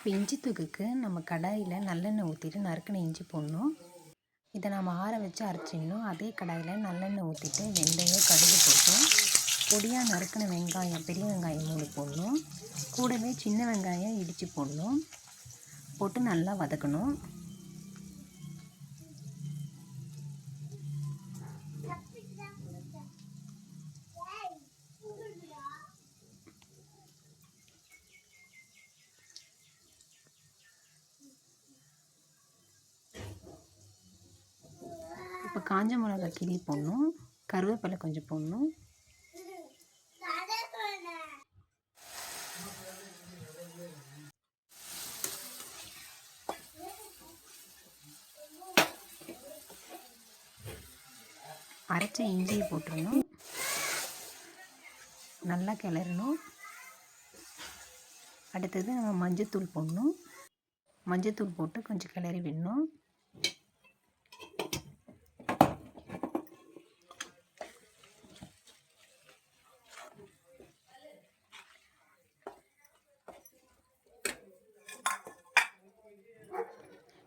இப்போ இஞ்சி தூக்குக்கு நம்ம கடாயில் நல்லெண்ணெய் ஊற்றிட்டு நறுக்கின இஞ்சி போடணும். இதை நம்ம ஆற வச்சு அரைச்சிடணும். அதே கடாயில் நல்லெண்ணெய் ஊற்றிட்டு வெந்தயம் கடுகு போட்டு பொடியாக நறுக்கின வெங்காயம், பெரிய வெங்காயம் 3 போடணும். கூடவே சின்ன வெங்காயம் இடித்து போடணும். போட்டு நல்லா வதக்கணும். இப்போ காஞ்ச மிளகா கிள்ளி போடணும். கருவேப்பிலை கொஞ்சம் போடணும். அரைச்ச இஞ்சியை போட்டுடணும். நல்லா கிளறணும். அடுத்தது நம்ம மஞ்சத்தூள் போடணும். மஞ்சத்தூள் போட்டு கொஞ்சம் கிளறி விடணும்.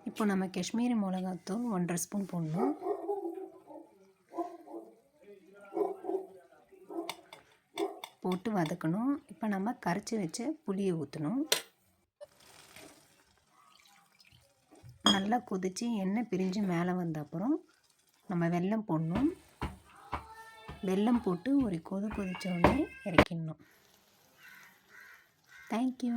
இப்போ நம்ம காஷ்மீரி மிளகாத்தூள் 1½ ஸ்பூன் போடணும். போட்டு வதக்கணும். இப்போ நம்ம கரைச்சி வச்ச புளியை ஊற்றணும். நல்லா கொதித்து எண்ணெய் பிரிஞ்சு மேலே வந்த அப்புறம் நம்ம வெல்லம் போடணும். வெல்லம் போட்டு ஒரு கொதித்த உடனே இறக்கிடணும். தேங்க்யூ.